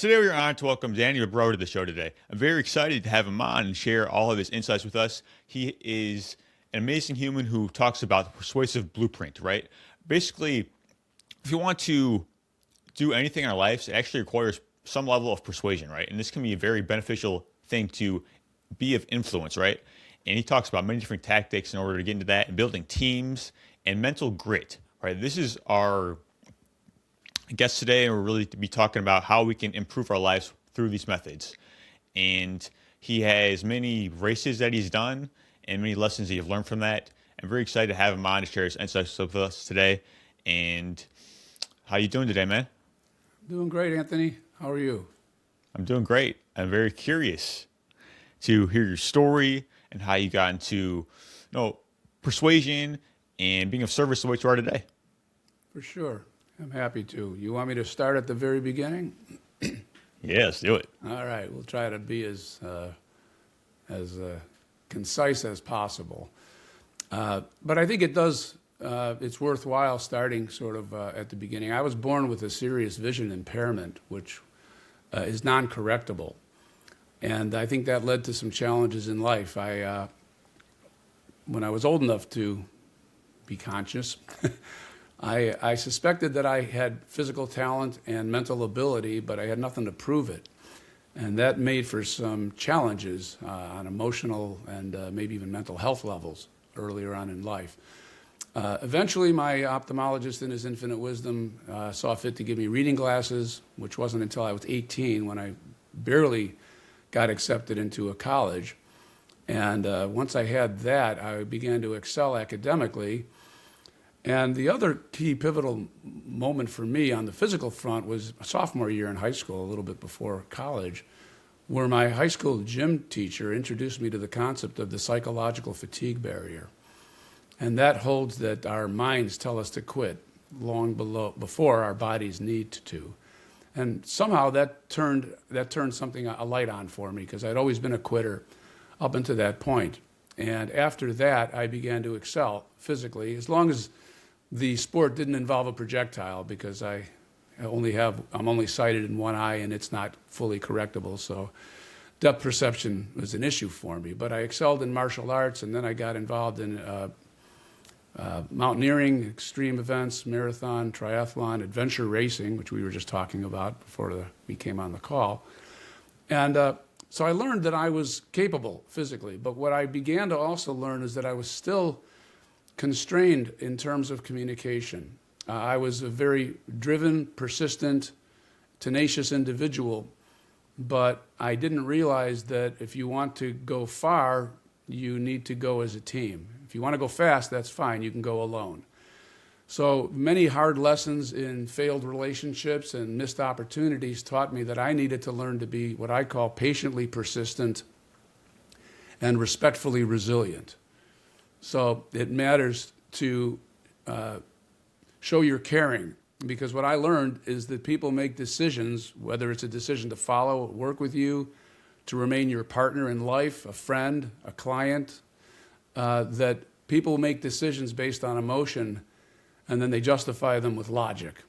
Today we are honored to welcome Danny Bobrow to the show today. I'm very excited to have him on and share all of his insights with us. He is an amazing human who talks about the persuasive blueprint, right? Basically, if you want to do anything in our lives, it actually requires some level of persuasion, right? And this can be a very beneficial thing to be of influence, right? And he talks about many different tactics in order to get into that and building teams and mental grit, right? This is our guest today, and we're really to be talking about how we can improve our lives through these methods. And he has many races that he's done and many lessons that he's learned from that. I'm very excited to have him on to share his insights with us today. And how you doing today, man? Doing great, Anthony. How are you? I'm doing great. I'm very curious to hear your story and how you got into, persuasion and being of service the way you are today. For sure. I'm happy to. You want me to start at the very beginning? Yeah, let's do it. All right. We'll try to be as concise as possible. But I think it's worthwhile starting sort of at the beginning. I was born with a serious vision impairment, which is non-correctable. And I think that led to some challenges in life. When I was old enough to be conscious, I suspected that I had physical talent and mental ability, but I had nothing to prove it. And that made for some challenges on emotional and maybe even mental health levels earlier on in life. Eventually, my ophthalmologist in his infinite wisdom saw fit to give me reading glasses, which wasn't until I was 18 when I barely got accepted into a college. And once I had that, I began to excel academically. And the other key pivotal moment for me on the physical front was a sophomore year in high school, a little bit before college, where my high school gym teacher introduced me to the concept of the psychological fatigue barrier. And that holds that our minds tell us to quit long before our bodies need to. And somehow that turned a light on for me, because I'd always been a quitter up until that point. And after that, I began to excel physically, as long as the sport didn't involve a projectile, because I'm only sighted in one eye and it's not fully correctable. So depth perception was an issue for me. But I excelled in martial arts, and then I got involved in mountaineering, extreme events, marathon, triathlon, adventure racing, which we were just talking about before we came on the call. And so I learned that I was capable physically. But what I began to also learn is that I was still constrained in terms of communication. I was a very driven, persistent, tenacious individual, but I didn't realize that if you want to go far, you need to go as a team. If you want to go fast, that's fine. You can go alone. So many hard lessons in failed relationships and missed opportunities taught me that I needed to learn to be what I call patiently persistent and respectfully resilient. So it matters to show you're caring, because what I learned is that people make decisions, whether it's a decision to follow, work with you, to remain your partner in life, a friend, a client, that people make decisions based on emotion, and then they justify them with logic.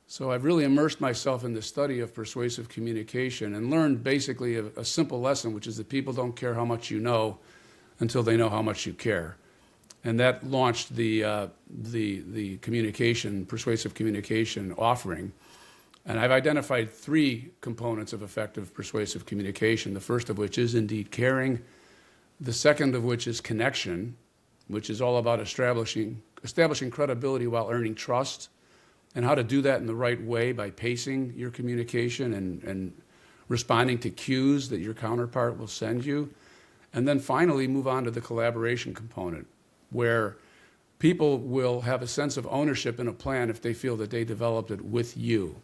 So I've really immersed myself in the study of persuasive communication and learned basically a simple lesson, which is that people don't care how much you know until they know how much you care. And that launched the communication, persuasive communication offering. And I've identified 3 components of effective persuasive communication, the first of which is indeed caring, the second of which is connection, which is all about establishing credibility while earning trust, and how to do that in the right way by pacing your communication and responding to cues that your counterpart will send you. And then finally move on to the collaboration component, where people will have a sense of ownership in a plan if they feel that they developed it with you.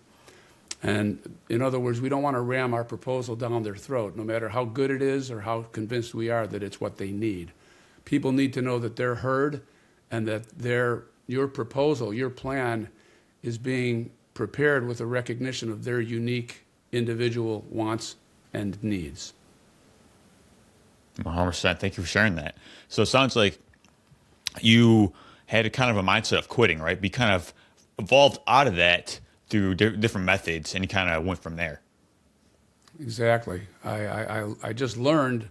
And in other words, we don't want to ram our proposal down their throat, no matter how good it is or how convinced we are that it's what they need. People need to know that they're heard and that your proposal, your plan, is being prepared with a recognition of their unique individual wants and needs. 100%. Thank you for sharing that. So it sounds like you had a kind of a mindset of quitting, right? But you kind of evolved out of that through different methods, and you kind of went from there. exactly. I just learned,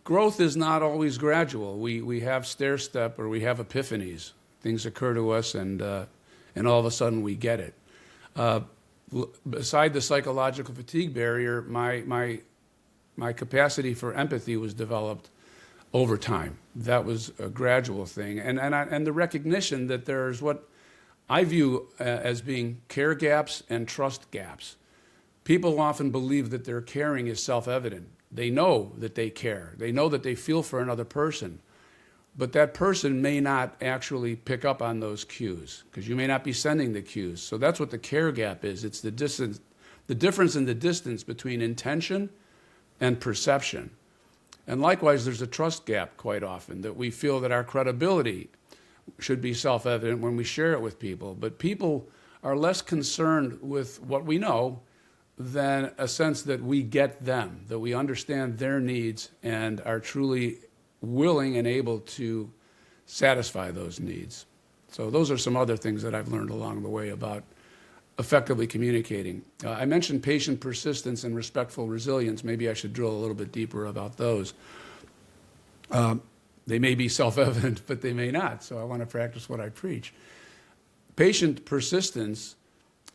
growth is not always gradual. We have stair step or we have epiphanies. Things occur to us, and all of a sudden we get it. Beside the psychological fatigue barrier, my capacity for empathy was developed over time. That was a gradual thing, and the recognition that there's what I view as being care gaps and trust gaps. People often believe that their caring is self-evident. They know that they care. They know that they feel for another person. But that person may not actually pick up on those cues because you may not be sending the cues. So that's what the care gap is. It's the distance, the difference in the distance between intention and perception. And likewise, there's a trust gap quite often, that we feel that our credibility should be self-evident when we share it with people. But people are less concerned with what we know than a sense that we get them, that we understand their needs and are truly willing and able to satisfy those needs. So those are some other things that I've learned along the way about effectively communicating. I mentioned patient persistence and respectful resilience. Maybe I should drill a little bit deeper about those. They may be self-evident, but they may not, so I want to practice what I preach. Patient persistence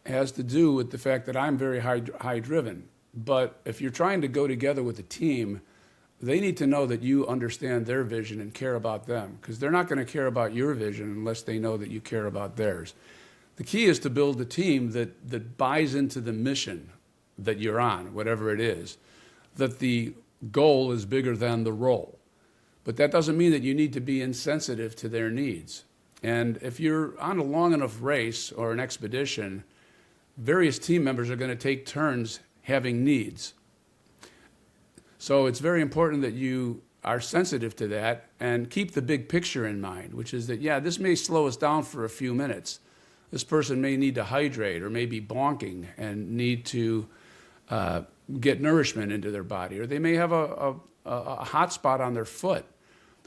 has to do with the fact that I'm very high-driven, but if you're trying to go together with a team, they need to know that you understand their vision and care about them, because they're not going to care about your vision unless they know that you care about theirs. The key is to build a team that buys into the mission that you're on, whatever it is, that the goal is bigger than the role. But that doesn't mean that you need to be insensitive to their needs. And if you're on a long enough race or an expedition, various team members are going to take turns having needs. So it's very important that you are sensitive to that and keep the big picture in mind, which is that, yeah, this may slow us down for a few minutes. This person may need to hydrate or may be bonking and need to get nourishment into their body, or they may have a hot spot on their foot.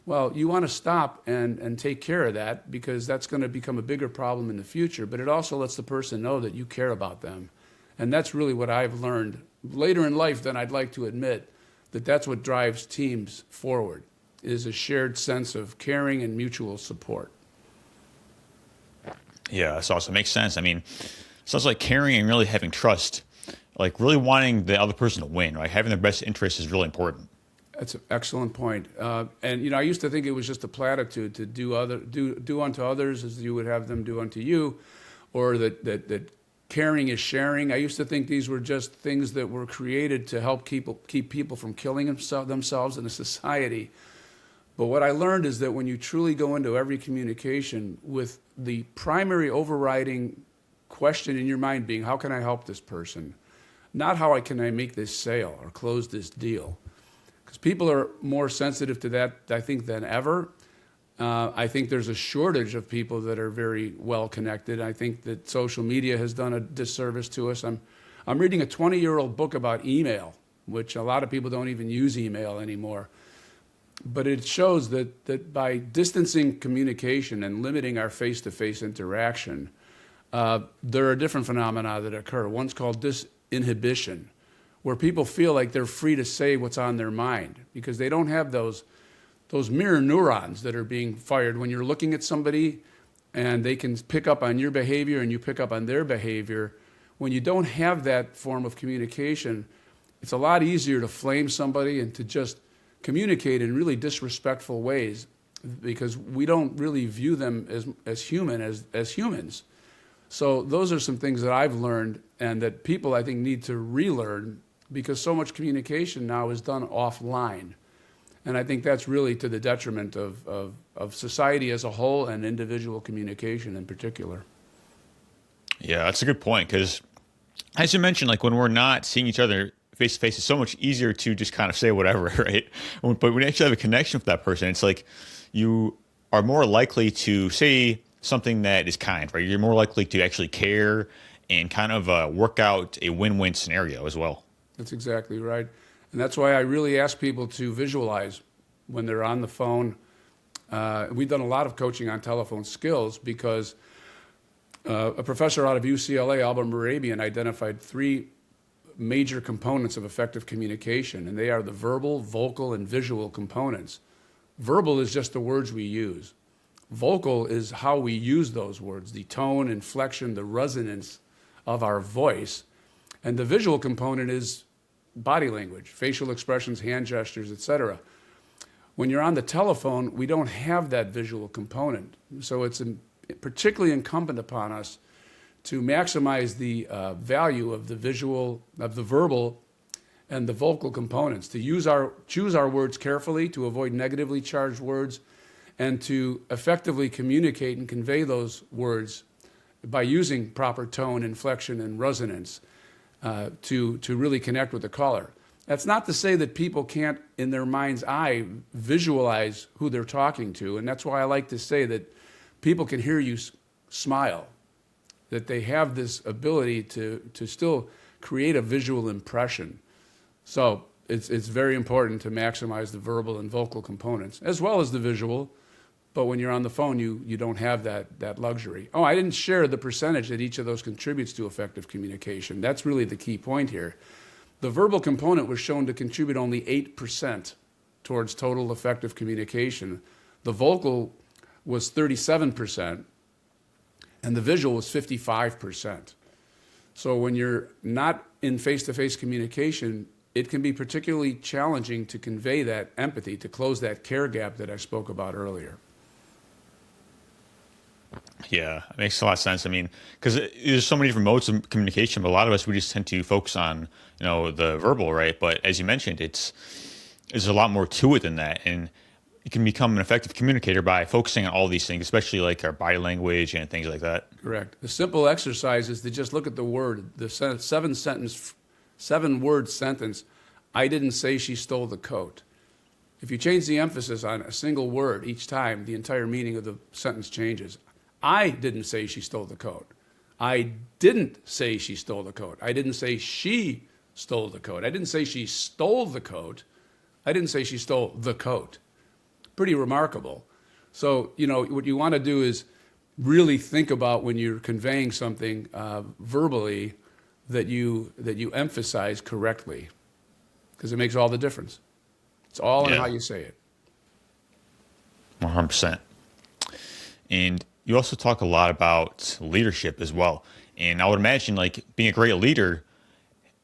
Well, you want to stop and take care of that, because that's going to become a bigger problem in the future, but it also lets the person know that you care about them. And that's really what I've learned later in life than I'd like to admit, that that's what drives teams forward, is a shared sense of caring and mutual support. Yeah, this also makes sense. I mean, sounds like caring and really having trust, like really wanting the other person to win, right? Having their best interest is really important. That's an excellent point. And I used to think it was just a platitude to do unto others as you would have them do unto you, or that caring is sharing. I used to think these were just things that were created to help keep people from killing themselves in a society. But what I learned is that when you truly go into every communication with the primary overriding question in your mind being, how can I help this person? Not how can I make this sale or close this deal? Because people are more sensitive to that, I think, than ever. I think there's a shortage of people that are very well connected. I think that social media has done a disservice to us. I'm reading a 20-year-old book about email, which a lot of people don't even use email anymore. But it shows that by distancing communication and limiting our face-to-face interaction, there are different phenomena that occur. One's called disinhibition, where people feel like they're free to say what's on their mind because they don't have those mirror neurons that are being fired when you're looking at somebody and they can pick up on your behavior and you pick up on their behavior. When you don't have that form of communication, it's a lot easier to flame somebody and to just communicate in really disrespectful ways because we don't really view them as humans. So those are some things that I've learned and that people, I think, need to relearn because so much communication now is done offline. And I think that's really to the detriment of society as a whole and individual communication in particular. Yeah, that's a good point because, as you mentioned, like when we're not seeing each other face to face, it's so much easier to just kind of say whatever, right? But when you actually have a connection with that person, it's like you are more likely to say something that is kind, right? You're more likely to actually care and kind of work out a win-win scenario as well. That's exactly right. And that's why I really ask people to visualize when they're on the phone. We've done a lot of coaching on telephone skills because a professor out of UCLA, Albert Mehrabian, identified 3 major components of effective communication, and they are the verbal, vocal, and visual components. Verbal is just the words we use. Vocal is how we use those words, the tone, inflection, the resonance of our voice. And the visual component is body language, facial expressions, hand gestures, etc. When you're on the telephone, we don't have that visual component. So it's particularly incumbent upon us to maximize the value of the visual, of the verbal and the vocal components, to choose our words carefully, to avoid negatively charged words, and to effectively communicate and convey those words by using proper tone, inflection, and resonance to really connect with the caller. That's not to say that people can't, in their mind's eye, visualize who they're talking to, and that's why I like to say that people can hear you smile, that they have this ability to still create a visual impression. So it's very important to maximize the verbal and vocal components, as well as the visual. But when you're on the phone, you don't have that luxury. Oh, I didn't share the percentage that each of those contributes to effective communication. That's really the key point here. The verbal component was shown to contribute only 8% towards total effective communication. The vocal was 37%, and the visual was 55%. So when you're not in face-to-face communication, it can be particularly challenging to convey that empathy, to close that care gap that I spoke about earlier. Yeah, it makes a lot of sense. I mean, because there's so many different modes of communication, but a lot of us, we just tend to focus on, the verbal, right? But as you mentioned, there's a lot more to it than that. And you can become an effective communicator by focusing on all these things, especially like our body language and things like that. Correct. The simple exercise is to just look at the word, the seven-word sentence, I didn't say she stole the coat. If you change the emphasis on a single word each time, the entire meaning of the sentence changes. I didn't say she stole the coat. I didn't say she stole the coat. I didn't say she stole the coat. I didn't say she stole the coat. I didn't say she stole the coat. Pretty remarkable. So, what you want to do is really think about when you're conveying something verbally that you emphasize correctly, because it makes all the difference. It's all in how you say it. 100%. And you also talk a lot about leadership as well. And I would imagine like being a great leader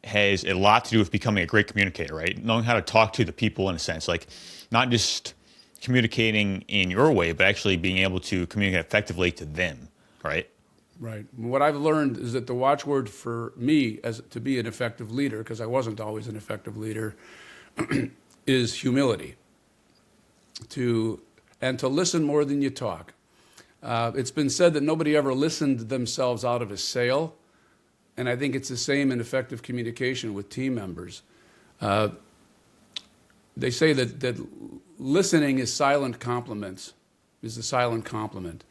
has a lot to do with becoming a great communicator, right? Knowing how to talk to the people in a sense, like not just communicating in your way, but actually being able to communicate effectively to them, right? Right. What I've learned is that the watchword for me as to be an effective leader, because I wasn't always an effective leader, is humility. To listen more than you talk. It's been said that nobody ever listened themselves out of a sale, and I think it's the same in effective communication with team members. They say that listening is silent compliments, is the silent compliment.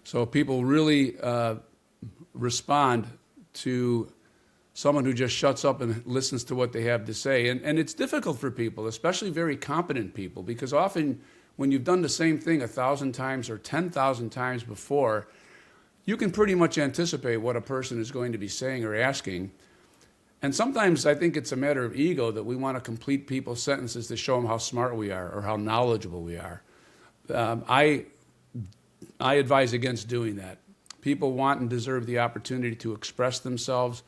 So people really respond to someone who just shuts up and listens to what they have to say. And it's difficult for people, especially very competent people, because often when you've done the same thing 1,000 times or 10,000 times before, you can pretty much anticipate what a person is going to be saying or asking. And sometimes I think it's a matter of ego that we want to complete people's sentences to show them how smart we are or how knowledgeable we are. I advise against doing that. People want and deserve the opportunity to express themselves,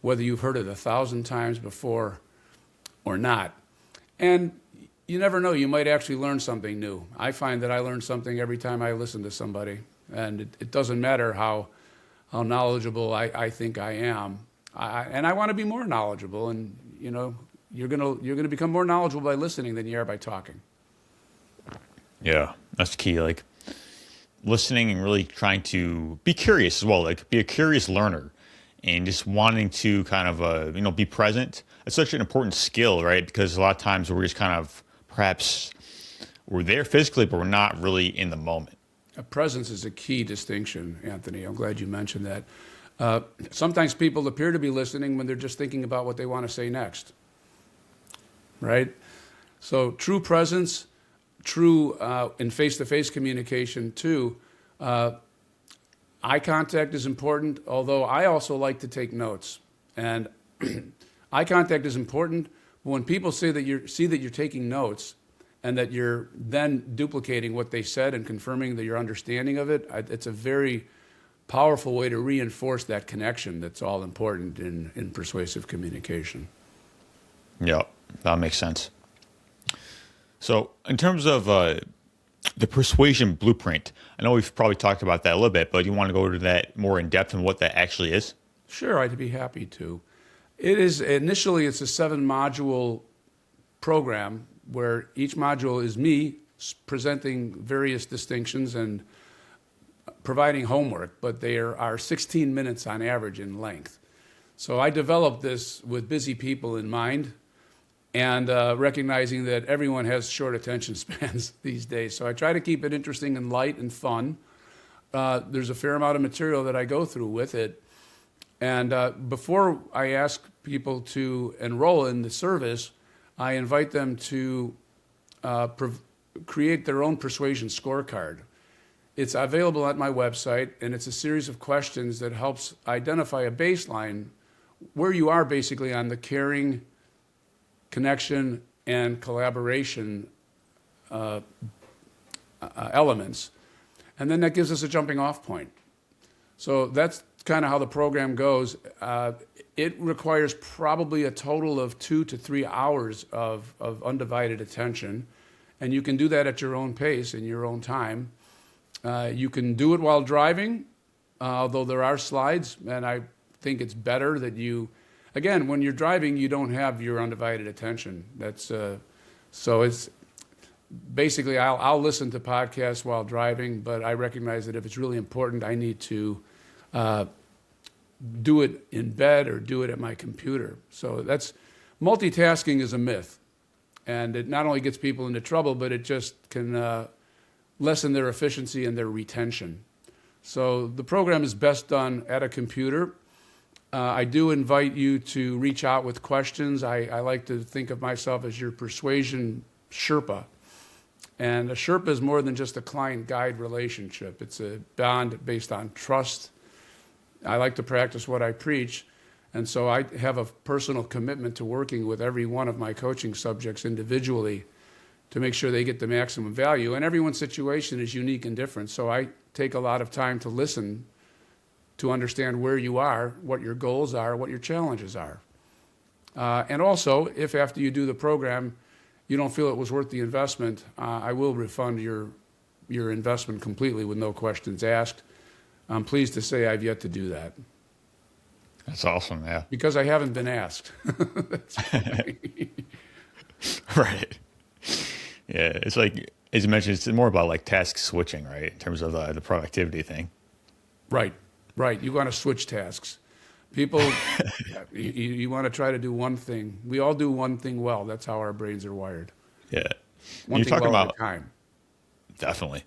whether you've heard it 1,000 times before or not. And you never know, you might actually learn something new. I find that I learn something every time I listen to somebody. And it doesn't matter how knowledgeable I think I am. And I want to be more knowledgeable. And, you're gonna become more knowledgeable by listening than you are by talking. Yeah, that's key. Like listening and really trying to be curious as well, like be a curious learner and just wanting to kind of, be present. It's such an important skill, right? Because a lot of times we're just kind of perhaps we're there physically, but we're not really in the moment. Presence is a key distinction, Anthony. I'm glad you mentioned that. Sometimes people appear to be listening when they're just thinking about what they want to say next, right? So true presence, true in face-to-face communication too. Eye contact is important, although I also like to take notes. And eye contact is important, but when people see that you're taking notes and that you're then duplicating what they said and confirming that your understanding of it, it's a very powerful way to reinforce that connection that's all important in persuasive communication. Yeah, that makes sense. So in terms of the persuasion blueprint, I know we've probably talked about that a little bit, but you want to go into that more in depth and what that actually is? Sure, I'd be happy to. It's a 7-module program where each module is me presenting various distinctions and providing homework, but there are 16 minutes on average in length. So I developed this with busy people in mind, and recognizing that everyone has short attention spans these days. So I try to keep it interesting and light and fun. There's a fair amount of material that I go through with it. And before I ask people to enroll in the service, I invite them to create their own persuasion scorecard. It's available at my website, and it's a series of questions that helps identify a baseline where you are basically on the caring, connection, and collaboration elements. And then that gives us a jumping off point. So that's kind of how the program goes. It requires probably a total of 2 to 3 hours of undivided attention. And you can do that at your own pace, in your own time. You can do it while driving, although there are slides, and I think it's better that you, again, when you're driving, you don't have your undivided attention. That's so it's basically I'll listen to podcasts while driving, but I recognize that if it's really important, I need to do it in bed or do it at my computer. So that's multitasking is a myth, and it not only gets people into trouble, but it just can lessen their efficiency and their retention. So the program is best done at a computer. I do invite you to reach out with questions. I like to think of myself as your persuasion Sherpa. And a Sherpa is more than just a client-guide relationship. It's a bond based on trust. I like to practice what I preach, and so I have a personal commitment to working with every one of my coaching subjects individually to make sure they get the maximum value. And everyone's situation is unique and different, so I take a lot of time to listen to understand where you are, what your goals are, what your challenges are. And also, if after you do the program, you don't feel it was worth the investment, I will refund your investment completely with no questions asked. I'm pleased to say I've yet to do that. That's awesome, yeah. Because I haven't been asked. Right. Yeah, it's like, as you mentioned, it's more about like task switching, right, in terms of the productivity thing. Right. You want to switch tasks. People, you want to try to do one thing. We all do one thing well. That's how our brains are wired. Yeah. One thing well at a time. Definitely.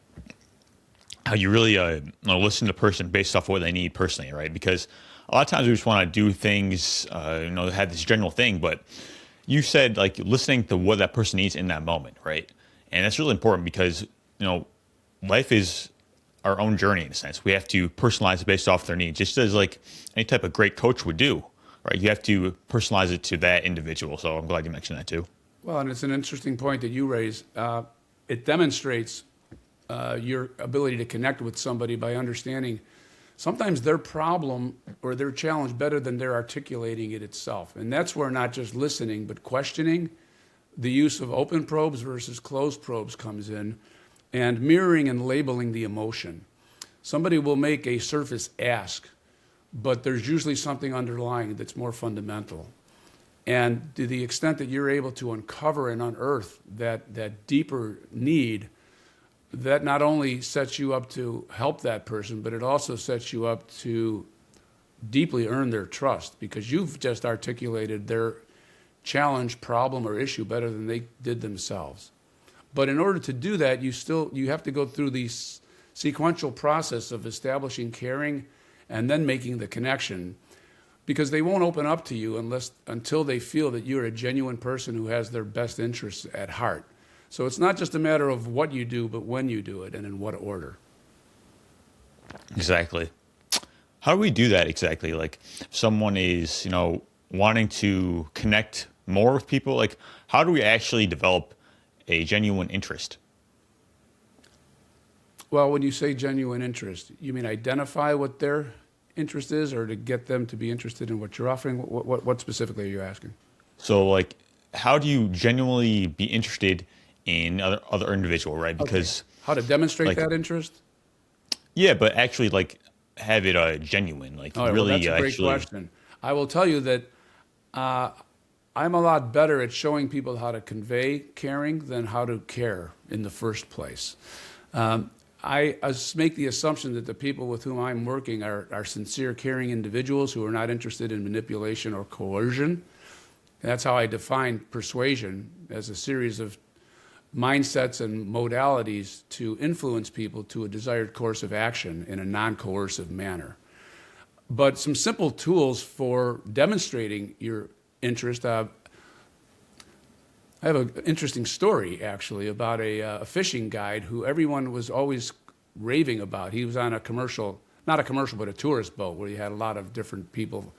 How you really listen to a person based off what they need personally, right? Because a lot of times we just want to do things, have this general thing, but you said like listening to what that person needs in that moment, right? And that's really important because, life is our own journey in a sense. We have to personalize it based off their needs, just as like any type of great coach would do, right? You have to personalize it to that individual. So I'm glad you mentioned that too. Well, and it's an interesting point that you raise. It demonstrates your ability to connect with somebody by understanding sometimes their problem or their challenge better than they're articulating it itself. And that's where not just listening, but questioning, the use of open probes versus closed probes comes in, and mirroring and labeling the emotion. Somebody will make a surface ask, but there's usually something underlying that's more fundamental. And to the extent that you're able to uncover and unearth that deeper need, that not only sets you up to help that person, but it also sets you up to deeply earn their trust, because you've just articulated their challenge, problem, or issue better than they did themselves. But in order to do that, you have to go through the sequential process of establishing caring and then making the connection, because they won't open up to you until they feel that you're a genuine person who has their best interests at heart. So it's not just a matter of what you do, but when you do it and in what order. Exactly. How do we do that exactly? Like, if someone is, wanting to connect more with people? Like, how do we actually develop a genuine interest? Well, when you say genuine interest, you mean identify what their interest is, or to get them to be interested in what you're offering? What specifically are you asking? So, like, how do you genuinely be interested in other individual, right? Okay. Because, How to demonstrate like, that interest? yeah, but actually, like, have it genuine, like, All right, well, that's really a great actually. question. I will tell you that uh, I'm a lot better at showing people how to convey caring than how to care in the first place. I make the assumption that the people with whom I'm working are sincere, caring individuals who are not interested in manipulation or coercion. That's how I define persuasion, as a series of mindsets and modalities to influence people to a desired course of action in a non-coercive manner. But some simple tools for demonstrating your interest. I have an interesting story, actually, about a fishing guide who everyone was always raving about. He was on a commercial, not a commercial, but a tourist boat where he had a lot of different people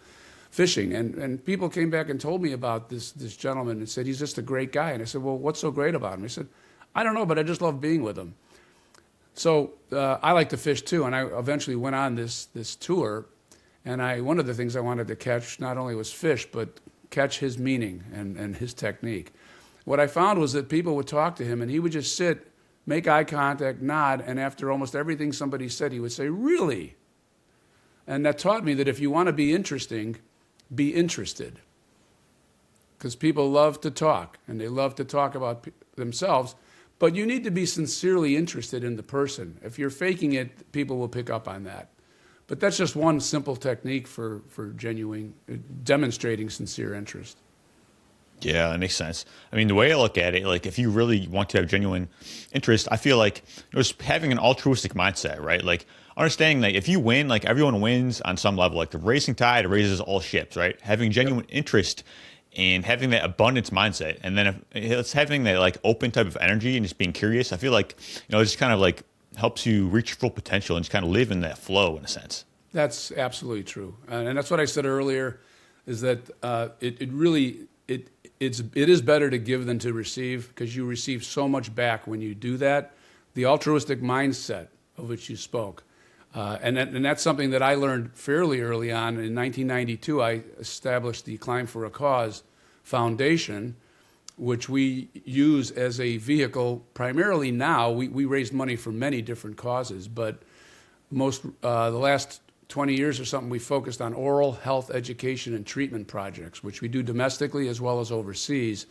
fishing. And people came back and told me about this gentleman and said, he's just a great guy. And I said, well, what's so great about him? He said, I don't know, but I just love being with him. So I like to fish too, and I eventually went on this tour. And one of the things I wanted to catch not only was fish, but catch his meaning and his technique. What I found was that people would talk to him, and he would just sit, make eye contact, nod, and after almost everything somebody said, he would say, really? And that taught me that if you want to be interesting, be interested. Because people love to talk, and they love to talk about themselves, but you need to be sincerely interested in the person. If you're faking it, people will pick up on that. But that's just one simple technique for genuine, demonstrating sincere interest. Yeah, that makes sense. I mean, the way I look at it, like if you really want to have genuine interest, I feel like just having an altruistic mindset, right? Like understanding that if you win, like everyone wins on some level. Like the racing tide raises all ships, right? Having genuine interest and having that abundance mindset, and then if it's having that like open type of energy and just being curious, I feel like it just kind of like helps you reach your full potential and just kind of live in that flow in a sense. That's absolutely true, and that's what I said earlier, is that it is better to give than to receive, because you receive so much back when you do that. The altruistic mindset of which you spoke, and that's something that I learned fairly early on. In 1992, I established the Climb for a Cause Foundation, which we use as a vehicle primarily now. We raise money for many different causes, but the last 20 years or something, we focused on oral health education and treatment projects, which we do domestically as well as overseas.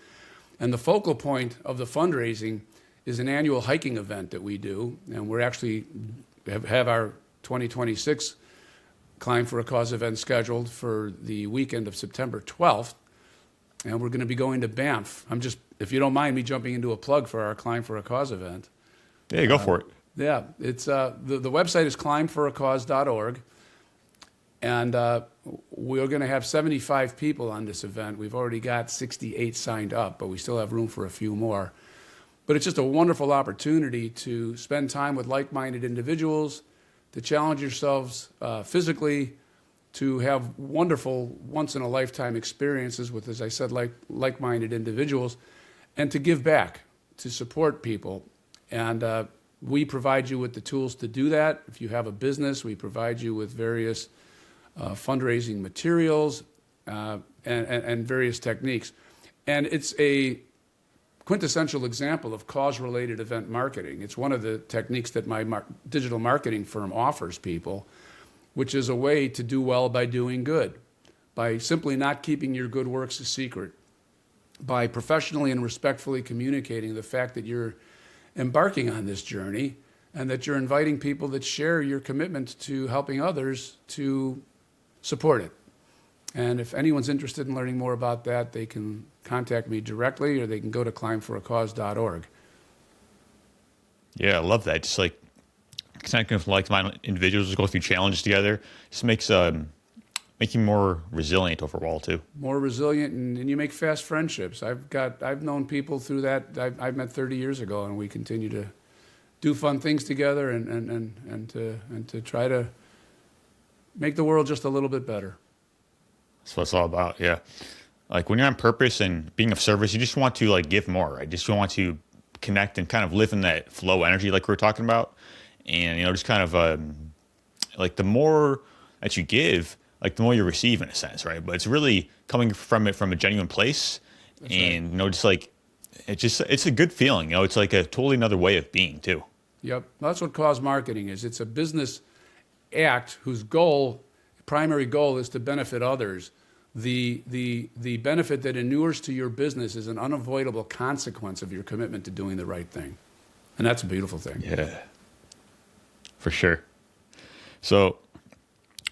And the focal point of the fundraising is an annual hiking event that we do, and we're actually have our 2026 Climb for a Cause event scheduled for the weekend of September 12th, and we're going to be going to Banff. If you don't mind me jumping into a plug for our Climb for a Cause event. Yeah, go for it. Yeah, it's the website is climbforacause.org. And we're going to have 75 people on this event. We've already got 68 signed up, but we still have room for a few more. But it's just a wonderful opportunity to spend time with like-minded individuals, to challenge yourselves physically, to have wonderful once-in-a-lifetime experiences with, as I said, like-minded individuals, and to give back, to support people. And we provide you with the tools to do that. If you have a business, we provide you with various fundraising materials and various techniques. And it's a quintessential example of cause-related event marketing. It's one of the techniques that my digital marketing firm offers people, which is a way to do well by doing good, by simply not keeping your good works a secret, by professionally and respectfully communicating the fact that you're embarking on this journey and that you're inviting people that share your commitment to helping others to support it. And if anyone's interested in learning more about that, they can contact me directly, or they can go to climbforacause.org. Yeah, I love that. Just like connecting with like-minded individuals, go through challenges together, just makes make you more resilient overall too. More resilient, and you make fast friendships. I've known people through that I've met 30 years ago, and we continue to do fun things together and to try to make the world just a little bit better. That's what it's all about. Yeah. Like when you're on purpose and being of service, you just want to like give more, right? Just want to connect and kind of live in that flow energy like we were talking about. And, just kind of like the more that you give, like the more you receive in a sense, right? But it's really coming from it from a genuine place. That's And, right. like it's a good feeling. It's like a totally another way of being too. Yep. That's what cause marketing is. It's a business act whose primary goal is to benefit others. The benefit that inures to your business is an unavoidable consequence of your commitment to doing the right thing. And that's a beautiful thing. Yeah, for sure. So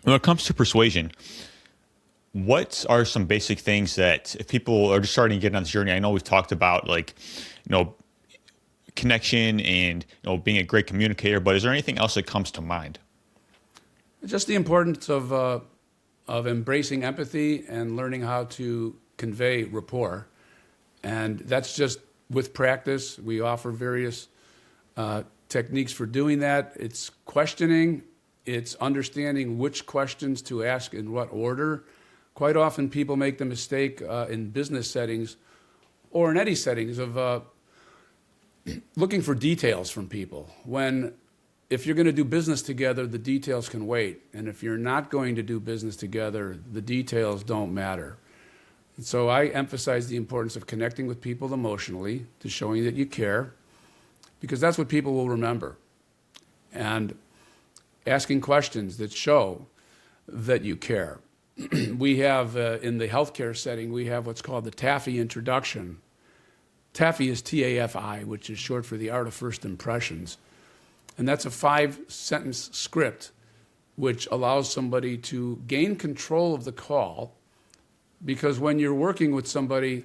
when it comes to persuasion, what are some basic things that if people are just starting to get on this journey? I know we've talked about like, connection and being a great communicator, but is there anything else that comes to mind? Just the importance of embracing empathy and learning how to convey rapport. And that's just with practice. We offer various techniques for doing that. It's questioning, it's understanding which questions to ask in what order. Quite often people make the mistake in business settings or in any settings of looking for details from people. When if you're going to do business together, the details can wait. And if you're not going to do business together, the details don't matter. And so I emphasize the importance of connecting with people emotionally, to showing that you care, because that's what people will remember. And asking questions that show that you care. We have, in the healthcare setting, we have what's called the TAFI introduction. TAFI is T-A-F-I, which is short for the art of first impressions. And that's a 5-sentence script which allows somebody to gain control of the call, because when you're working with somebody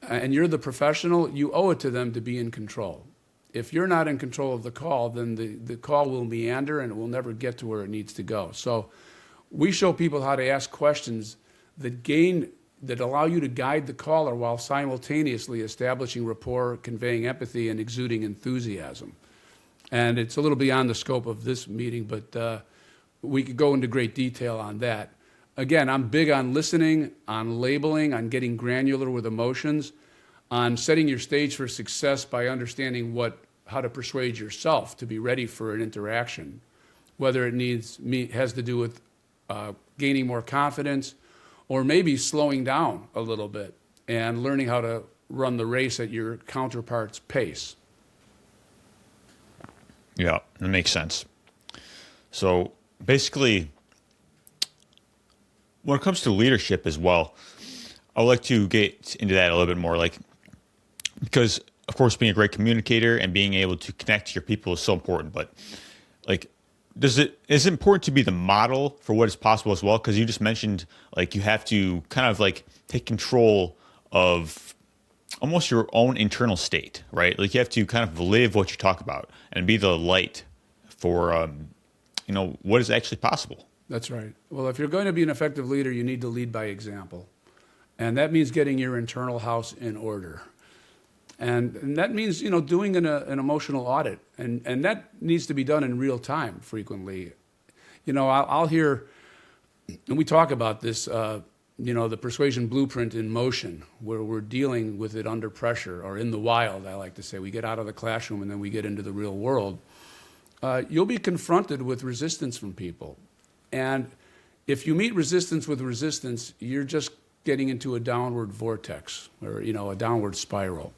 and you're the professional, you owe it to them to be in control. If you're not in control of the call, then the call will meander and it will never get to where it needs to go. So we show people how to ask questions that allow you to guide the caller while simultaneously establishing rapport, conveying empathy, and exuding enthusiasm. And it's a little beyond the scope of this meeting, but we could go into great detail on that. Again, I'm big on listening, on labeling, on getting granular with emotions, on setting your stage for success by understanding how to persuade yourself to be ready for an interaction, whether it has to do with gaining more confidence or maybe slowing down a little bit and learning how to run the race at your counterpart's pace. Yeah, that makes sense. So basically, when it comes to leadership as well, I would like to get into that a little bit more, like, because of course being a great communicator and being able to connect to your people is so important, but like, is it important to be the model for what is possible as well? Because you just mentioned like you have to kind of like take control of almost your own internal state, right? Like you have to kind of live what you talk about and be the light for what is actually possible. That's right. Well, if you're going to be an effective leader, you need to lead by example. And that means getting your internal house in order. And that means, doing an emotional audit. And that needs to be done in real time frequently. I'll hear, and we talk about this, the persuasion blueprint in motion, where we're dealing with it under pressure or in the wild, I like to say. We get out of the classroom and then we get into the real world. You'll be confronted with resistance from people. And if you meet resistance with resistance, you're just getting into a downward vortex or, a downward spiral.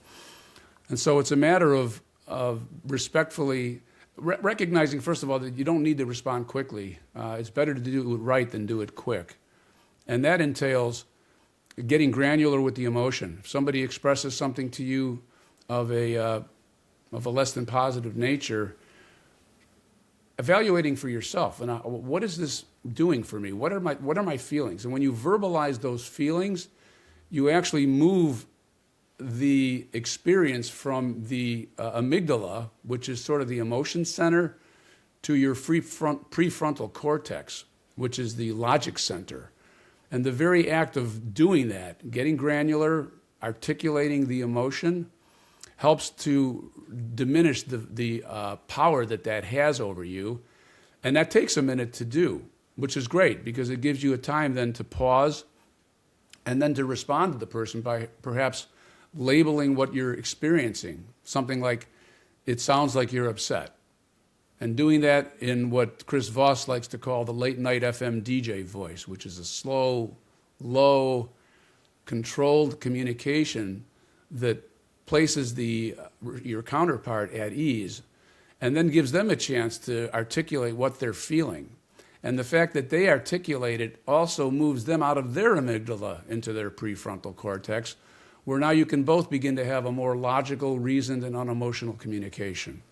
And so it's a matter of respectfully recognizing, first of all, that you don't need to respond quickly. It's better to do it right than do it quick. And that entails getting granular with the emotion. If somebody expresses something to you of a less than positive nature, evaluating for yourself, and what is this doing for me? What are my feelings? And when you verbalize those feelings, you actually move the experience from the amygdala, which is sort of the emotion center, to your prefrontal cortex, which is the logic center. And the very act of doing that, getting granular, articulating the emotion, helps to diminish the power that has over you. And that takes a minute to do, which is great because it gives you a time then to pause, and then to respond to the person by perhaps labeling what you're experiencing. Something like, it sounds like you're upset. And doing that in what Chris Voss likes to call the late night FM DJ voice, which is a slow, low, controlled communication that places your counterpart at ease and then gives them a chance to articulate what they're feeling. And the fact that they articulate it also moves them out of their amygdala into their prefrontal cortex, where now you can both begin to have a more logical, reasoned, and unemotional communication.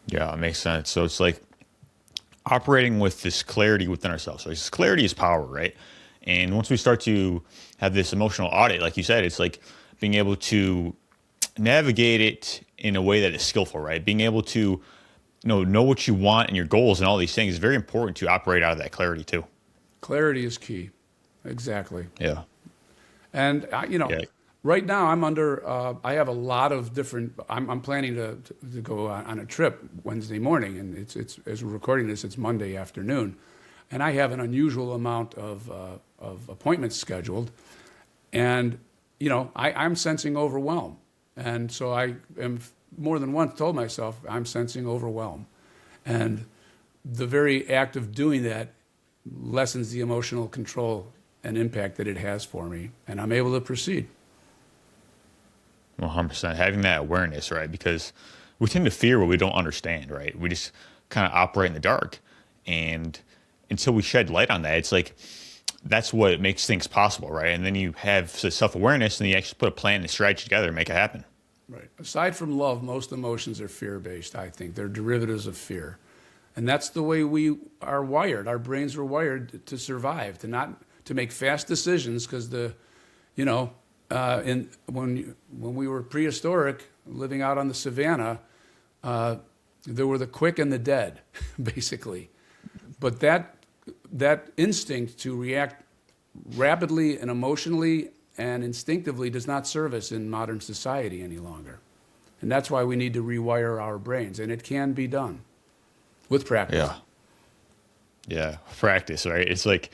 Yeah, it makes sense. So it's like operating with this clarity within ourselves. So this clarity is power, right? And once we start to have this emotional audit, like you said, it's like being able to navigate it in a way that is skillful, right? Being able to know what you want and your goals and all these things is very important to operate out of that clarity too. Clarity is key. Exactly. Yeah. And, Yeah. right now I'm I have a lot of different, I'm planning to go on a trip Wednesday morning, and it's as we're recording this, it's Monday afternoon. And I have an unusual amount of appointments scheduled. And, I'm sensing overwhelm. And so I am more than once told myself, I'm sensing overwhelm. And the very act of doing that lessens the emotional control and impact that it has for me. And I'm able to proceed. 100%. Having that awareness, right? Because we tend to fear what we don't understand, right? We just kind of operate in the dark. And until we shed light on that, it's like that's what makes things possible, right? And then you have self-awareness, and you actually put a plan and strategy together and make it happen. Right. Aside from love, most emotions are fear-based, I think. They're derivatives of fear. And that's the way we are wired. Our brains are wired to survive, to make fast decisions, because when we were prehistoric, living out on the savannah, there were the quick and the dead, basically. But that instinct to react rapidly and emotionally and instinctively does not serve us in modern society any longer. And that's why we need to rewire our brains. And it can be done with practice. Yeah. Yeah. Practice, right? It's like,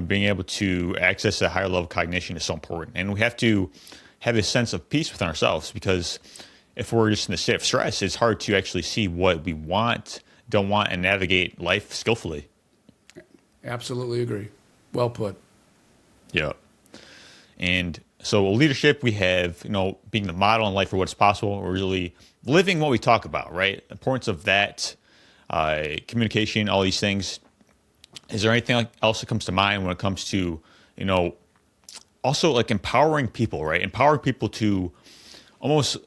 being able to access a higher level of cognition is so important. And we have to have a sense of peace within ourselves, because if we're just in a state of stress, it's hard to actually see what we want, don't want, and navigate life skillfully. Absolutely agree. Well put. Yeah. And so leadership, we have, being the model in life for what's possible, or really living what we talk about, right? The importance of that, communication, all these things. Is there anything else that comes to mind when it comes to, also like empowering people, right? Empowering people to almost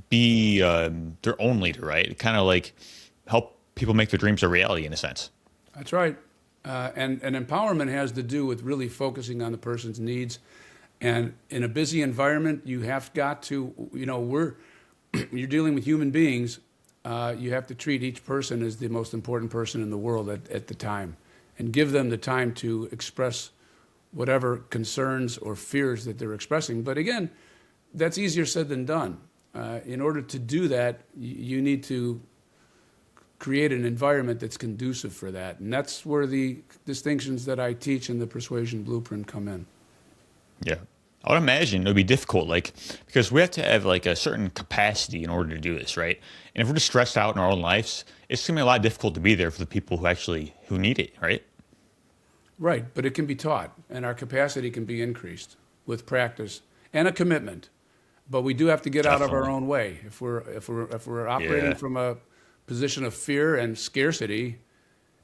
be their own leader, right? Kind of like help people make their dreams a reality in a sense. That's right. And empowerment has to do with really focusing on the person's needs. And in a busy environment, you have got to, you're dealing with human beings. You have to treat each person as the most important person in the world at the time, and give them the time to express whatever concerns or fears that they're expressing. But again, that's easier said than done. In order to do that, you need to create an environment that's conducive for that. And that's where the distinctions that I teach in the Persuasion Blueprint come in. Yeah. I would imagine it would be difficult, because we have to have a certain capacity in order to do this, right? And if we're just stressed out in our own lives, it's going to be a lot difficult to be there for the people who need it, right? Right, but it can be taught, and our capacity can be increased with practice and a commitment. But we do have to get out of our own way. If we're operating from a position of fear and scarcity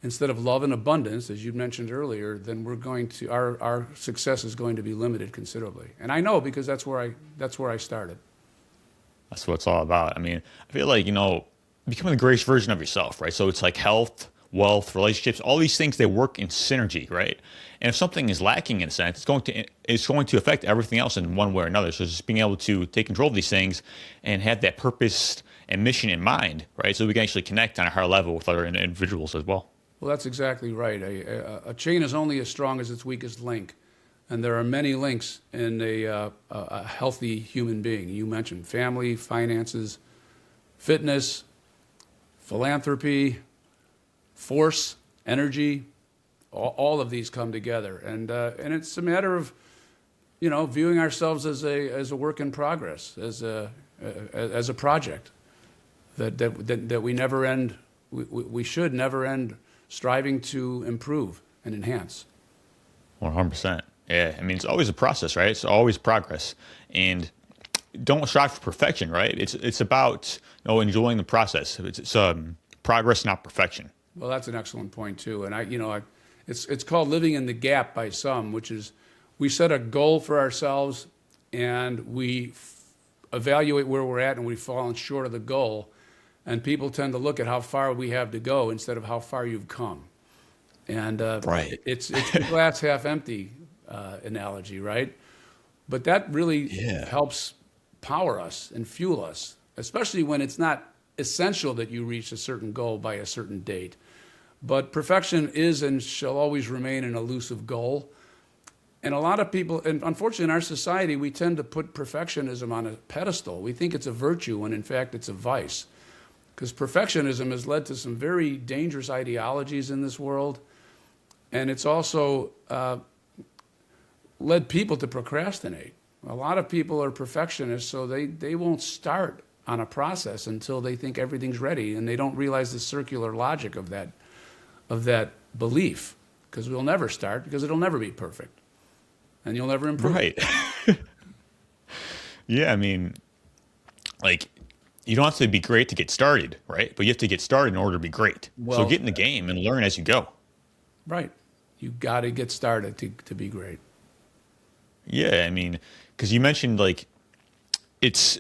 instead of love and abundance, as you mentioned earlier, then our success is going to be limited considerably. And I know, because that's where I started. That's what it's all about. I mean, I feel like, becoming the greatest version of yourself, right? So it's like health, wealth, relationships, all these things, they work in synergy, right? And if something is lacking in a sense, it's going to affect everything else in one way or another. So just being able to take control of these things and have that purpose and mission in mind, right? So we can actually connect on a higher level with other individuals as well. Well, that's exactly right. A chain is only as strong as its weakest link. And there are many links in a healthy human being. You mentioned family, finances, fitness, philanthropy, force, energy, all of these come together, and it's a matter of, viewing ourselves as a work in progress, as a project that we never end. We should never end striving to improve and enhance. 100%. Yeah, I mean, it's always a process, right? It's always progress, and don't strive for perfection, right? It's about enjoying the process. It's progress, not perfection. Well, that's an excellent point too, and it's called living in the gap by some, which is we set a goal for ourselves and we evaluate where we're at and we've fallen short of the goal, and people tend to look at how far we have to go instead of how far you've come, and Right. it's the glass half empty analogy, right? But that really Yeah. helps power us and fuel us, especially when it's not essential that you reach a certain goal by a certain date. But perfection is and shall always remain an elusive goal. And a lot of people, and unfortunately in our society, we tend to put perfectionism on a pedestal. We think it's a virtue when in fact it's a vice. Because perfectionism has led to some very dangerous ideologies in this world. And it's also led people to procrastinate. A lot of people are perfectionists, so they won't start on a process until they think everything's ready, and they don't realize the circular logic of that belief, because we'll never start, because it'll never be perfect, and you'll never improve. Right. Yeah, I mean, like, you don't have to be great to get started, right? But you have to get started in order to be great. So Well, get in the game and learn as you go. right. You got to get started to be great. Yeah, I mean, because you mentioned like it's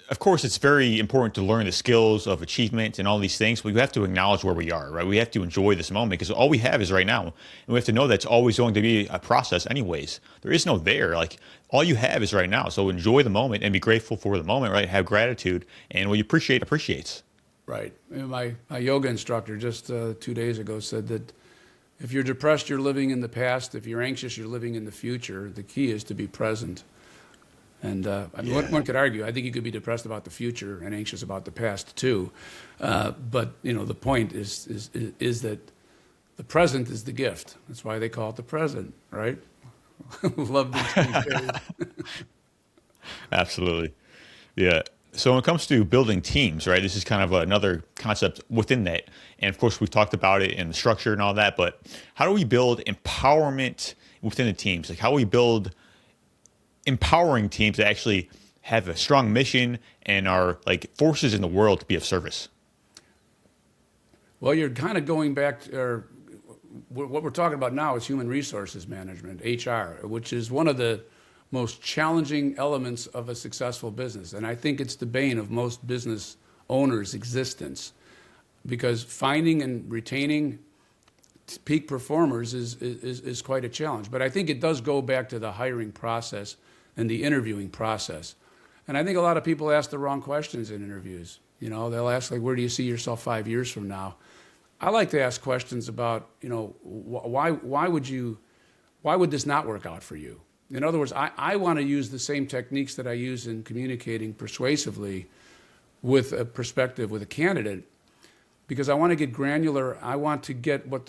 of course it's very important to learn the skills of achievement and all these things, but we have to acknowledge where we are, right? We have to enjoy this moment because all we have is right now, and we have to know that's always going to be a process anyways. There is no there, like all you have is right now. So enjoy the moment and be grateful for the moment, right? Have gratitude, and what you appreciate appreciates. Right. And my yoga instructor just 2 days ago said that if you're depressed, you're living in the past. If you're anxious, you're living in the future. The key is to be present. And I mean, one could argue, I think you could be depressed about the future and anxious about the past too. But the point is that the present is the gift. That's why they call it the present, right? Love the Absolutely. Yeah. So when it comes to building teams, right, this is kind of another concept within that. And of course, we've talked about it in the structure and all that, but how do we build empowerment within the teams? Like how do we build empowering teams that actually have a strong mission and are like forces in the world to be of service? Well, you're kind of going back to, or what we're talking about now is human resources management, HR, which is one of the most challenging elements of a successful business. And I think it's the bane of most business owners' existence, because finding and retaining peak performers is quite a challenge. But I think it does go back to the hiring process and the interviewing process. And I think a lot of people ask the wrong questions in interviews. They'll ask, like, where do you see yourself 5 years from now? I like to ask questions about, why would this not work out for you? In other words, I want to use the same techniques that I use in communicating persuasively with a perspective, with a candidate, because I want to get granular. I want to get what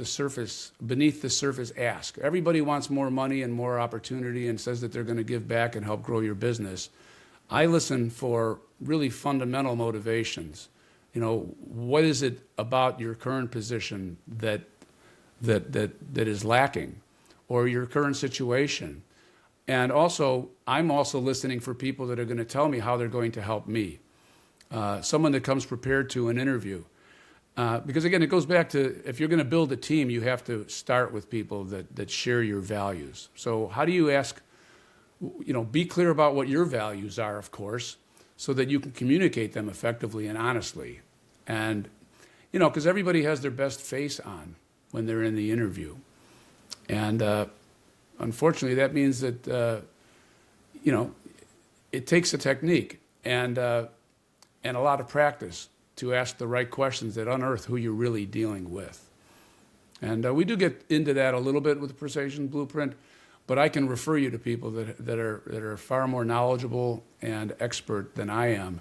beneath the surface ask. Everybody wants more money and more opportunity and says that they're going to give back and help grow your business. I listen for really fundamental motivations. What is it about your current position that is lacking, or your current situation? And also, I'm also listening for people that are going to tell me how they're going to help me. Someone that comes prepared to an interview. Because again, it goes back to, if you're going to build a team, you have to start with people that share your values. So how do you ask, be clear about what your values are, of course, so that you can communicate them effectively and honestly. And, because everybody has their best face on when they're in the interview. And unfortunately, that means that, it takes a technique and a lot of practice to ask the right questions that unearth who you're really dealing with. And we do get into that a little bit with the Persuasion Blueprint, but I can refer you to people that are far more knowledgeable and expert than I am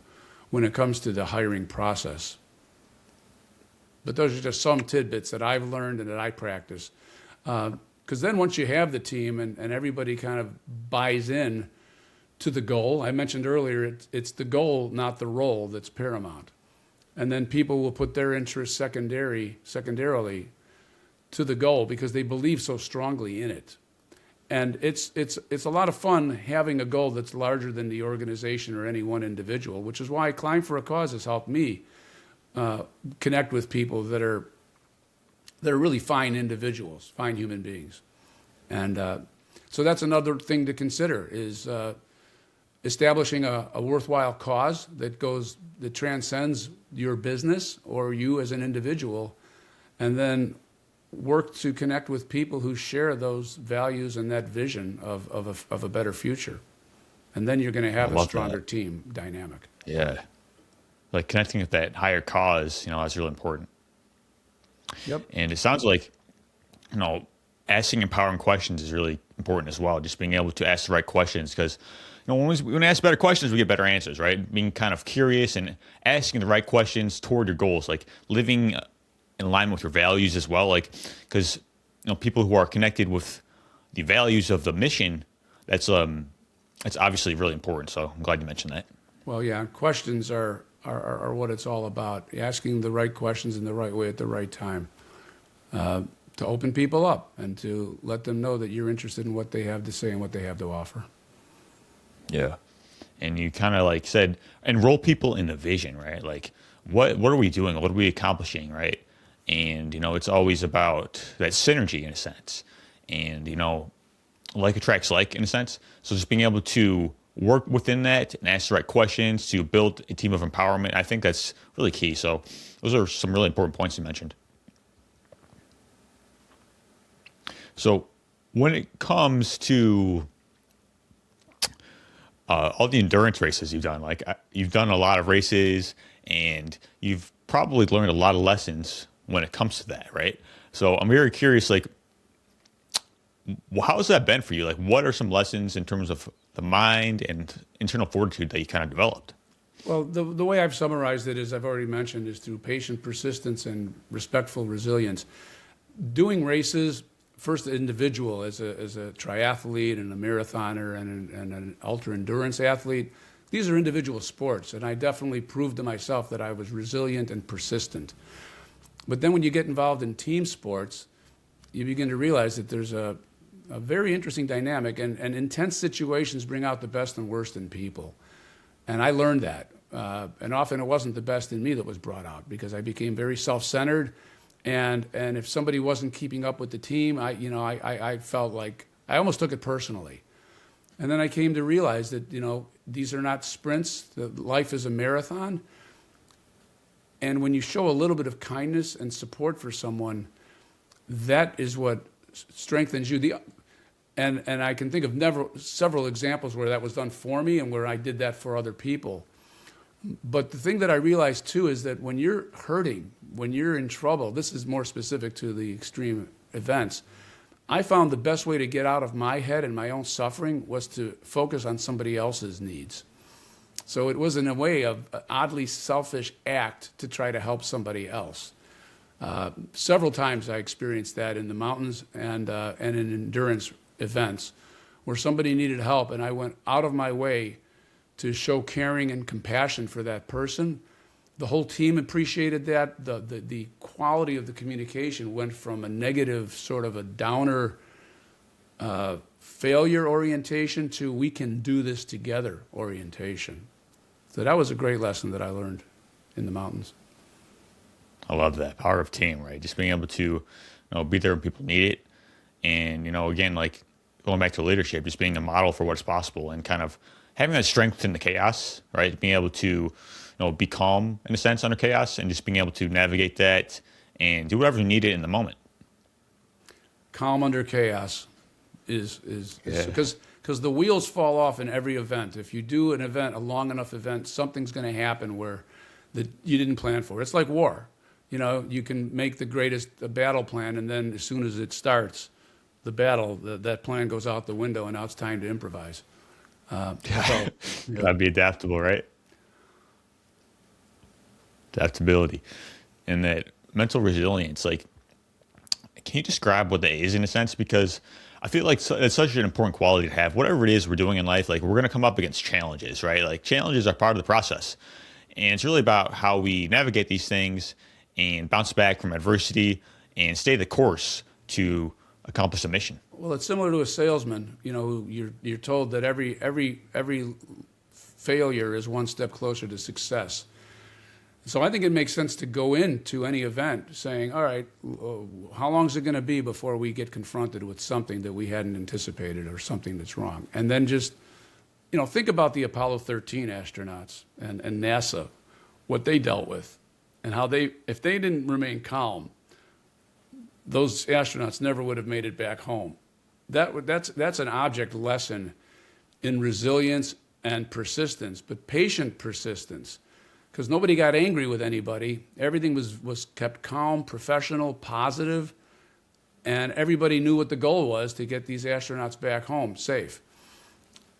when it comes to the hiring process. But those are just some tidbits that I've learned and that I practice. Because then once you have the team and everybody kind of buys in to the goal, I mentioned earlier, it's the goal, not the role, that's paramount. And then people will put their interests secondarily to the goal because they believe so strongly in it. And it's a lot of fun having a goal that's larger than the organization or any one individual, which is why Climb for a Cause has helped me connect with people that are really fine individuals, fine human beings. And so that's another thing to consider is establishing a worthwhile cause that transcends your business or you as an individual, and then work to connect with people who share those values and that vision of a better future. And then you're going to have a stronger team dynamic. Yeah. Like connecting with that higher cause, that's really important. Yep. And it sounds like, asking empowering questions is really important as well. Just being able to ask the right questions, because when we ask better questions, we get better answers, right? Being kind of curious and asking the right questions toward your goals, like living in line with your values as well. Like, because people who are connected with the values of the mission, that's obviously really important. So I'm glad you mentioned that. Well, yeah, questions are what it's all about. Asking the right questions in the right way at the right time. To open people up and to let them know that you're interested in what they have to say and what they have to offer. Yeah. And you kind of like said, enroll people in the vision, right? Like, what are we doing? What are we accomplishing, right? And, it's always about that synergy in a sense. And, like attracts like in a sense. So just being able to work within that and ask the right questions to build a team of empowerment, I think that's really key. So those are some really important points you mentioned. So when it comes to all the endurance races you've done, like you've done a lot of races and you've probably learned a lot of lessons when it comes to that, right? So I'm very curious, like, how has that been for you? Like, what are some lessons in terms of the mind and internal fortitude that you kind of developed? Well, the way I've summarized it, as I've already mentioned, is through patient persistence and respectful resilience. Doing races, first individual as a triathlete and a marathoner and an ultra endurance athlete, these are individual sports, and I definitely proved to myself that I was resilient and persistent. But then when you get involved in team sports, you begin to realize that there's a very interesting dynamic, and intense situations bring out the best and worst in people. And I learned that. And often it wasn't the best in me that was brought out because I became very self-centered. And if somebody wasn't keeping up with the team, I felt like I almost took it personally. And then I came to realize that, these are not sprints. That life is a marathon. And when you show a little bit of kindness and support for someone, that is what strengthens you. And I can think of several examples where that was done for me and where I did that for other people. But the thing that I realized too is that when you're hurting, when you're in trouble, this is more specific to the extreme events, I found the best way to get out of my head and my own suffering was to focus on somebody else's needs. So it was in a way an oddly selfish act to try to help somebody else. Several times I experienced that in the mountains and in endurance events where somebody needed help and I went out of my way to show caring and compassion for that person. The whole team appreciated that. The quality of the communication went from a negative, sort of a downer failure orientation to we can do this together orientation. So that was a great lesson that I learned in the mountains. I love that power of team, right? Just being able to, be there when people need it. And, again, like going back to leadership, just being a model for what's possible and kind of having that strength in the chaos, right? Being able to, be calm in a sense under chaos and just being able to navigate that and do whatever you needed in the moment. Calm under chaos is because the wheels fall off in every event. If you do an event, a long enough event, something's going to happen where that you didn't plan for. It's like war. You can make the greatest battle plan, and then as soon as it starts, the battle, that plan goes out the window, and now it's time to improvise. Gotta be adaptable, right? Adaptability and that mental resilience. Like, Can you describe what that is in a sense? Because I feel like it's such an important quality to have. Whatever it is we're doing in life, like we're going to come up against challenges, right? Like challenges are part of the process. And it's really about how we navigate these things and bounce back from adversity and stay the course to accomplish the mission. Well, it's similar to a salesman. You know, you're told that every failure is one step closer to success. So I think it makes sense to go into any event saying, all right, how long is it going to be before we get confronted with something that we hadn't anticipated or something that's wrong? And then just, you know, think about the Apollo 13 astronauts and NASA, what they dealt with, and how if they didn't remain calm, those astronauts never would have made it back home. That's an object lesson in resilience and persistence, but patient persistence, because nobody got angry with anybody. Everything was kept calm, professional, positive, and everybody knew what the goal was, to get these astronauts back home safe.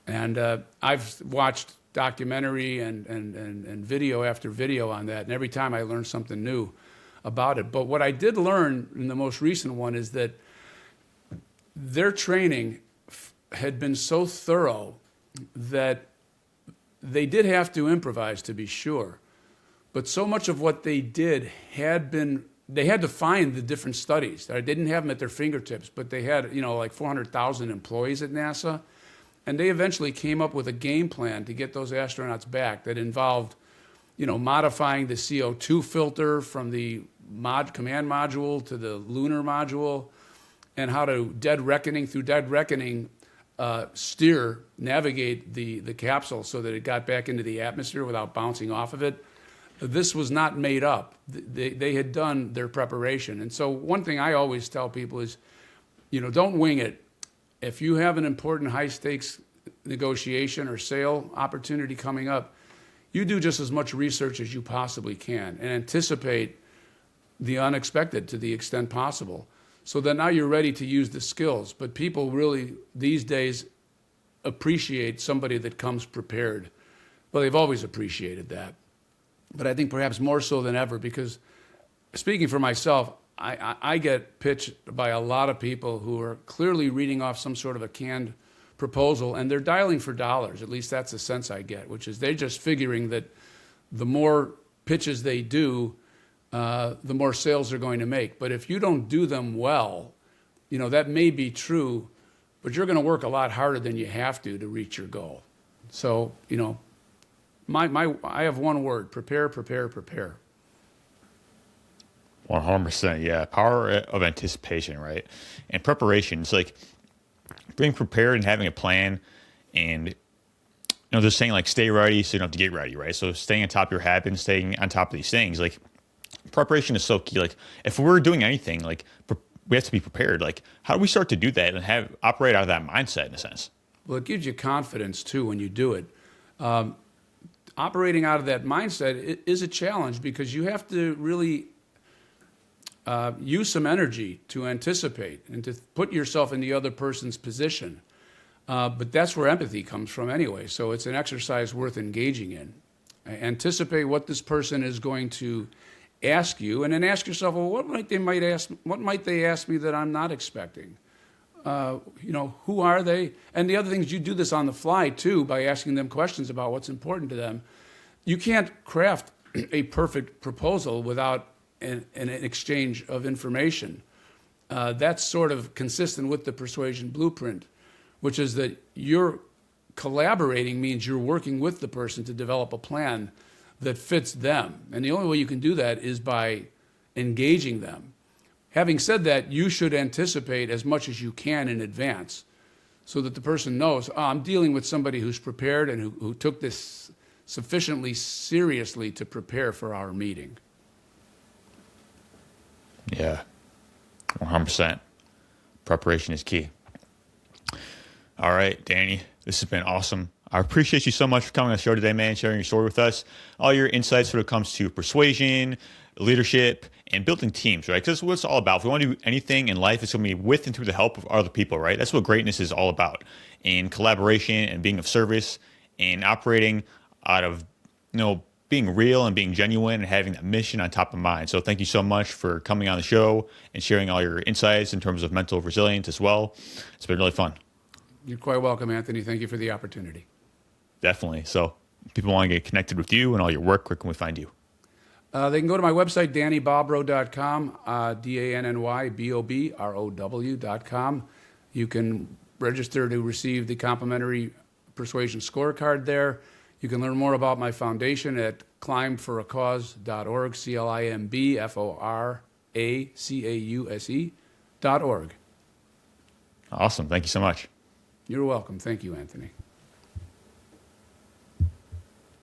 And I've watched documentary and video after video on that, and every time I learned something new about it. But what I did learn in the most recent one is that their training had been so thorough that they did have to improvise, to be sure. But so much of what they did they had to find the different studies. They didn't have them at their fingertips, but they had, you know, like 400,000 employees at NASA. And they eventually came up with a game plan to get those astronauts back that involved, you know, modifying the CO2 filter from the command module to the lunar module, and how to through dead reckoning, navigate the capsule so that it got back into the atmosphere without bouncing off of it. This was not made up. They had done their preparation. And so one thing I always tell people is, you know, don't wing it. If you have an important high-stakes negotiation or sale opportunity coming up, you do just as much research as you possibly can and anticipate the unexpected to the extent possible, so that now you're ready to use the skills. But people really, these days, appreciate somebody that comes prepared. Well, they've always appreciated that. But I think perhaps more so than ever, because speaking for myself, I get pitched by a lot of people who are clearly reading off some sort of a canned proposal, and they're dialing for dollars. At least that's the sense I get, which is they're just figuring that the more pitches they do, the more sales they're going to make. But if you don't do them well, you know, that may be true, but you're going to work a lot harder than you have to reach your goal. So, you know, I have one word: prepare, prepare, prepare. 100%, yeah. Power of anticipation, right? And preparation. It's like being prepared and having a plan, and, you know, they're saying like stay ready so you don't have to get ready, right? So staying on top of your habits, staying on top of these things, like preparation is so key. Like if we're doing anything, like we have to be prepared. Like how do we start to do that and operate out of that mindset in a sense? Well, it gives you confidence too when you do it. Operating out of that mindset is a challenge, because you have to really use some energy to anticipate and to put yourself in the other person's position. But that's where empathy comes from anyway. So it's an exercise worth engaging in. Anticipate what this person is going to ask you, and then ask yourself, well, what might they ask me that I'm not expecting? You know, who are they? And the other thing is, you do this on the fly too, by asking them questions about what's important to them. You can't craft a perfect proposal without an exchange of information. That's sort of consistent with the Persuasion blueprint, which is that you're collaborating means you're working with the person to develop a plan that fits them. And the only way you can do that is by engaging them. Having said that, you should anticipate as much as you can in advance, so that the person knows, oh, I'm dealing with somebody who's prepared and who took this sufficiently seriously to prepare for our meeting. Yeah, 100%. Preparation is key. All right, Danny, this has been awesome. I appreciate you so much for coming on the show today, man, sharing your story with us, all your insights when it comes to persuasion, leadership, and building teams, right? Because that's what it's all about. If we want to do anything in life, it's going to be with and through the help of other people, right? That's what greatness is all about. And collaboration and being of service and operating out of, you know, being real and being genuine and having that mission on top of mind. So thank you so much for coming on the show and sharing all your insights in terms of mental resilience as well. It's been really fun. You're quite welcome, Anthony. Thank you for the opportunity. Definitely. So if people want to get connected with you and all your work, where can we find you? They can go to my website, DannyBobrow.com, DannyBobrow.com. You can register to receive the complimentary Persuasion scorecard there. You can learn more about my foundation at climbforacause.org, CLIMBFORACAUSE.org. Awesome. Thank you so much. You're welcome. Thank you, Anthony.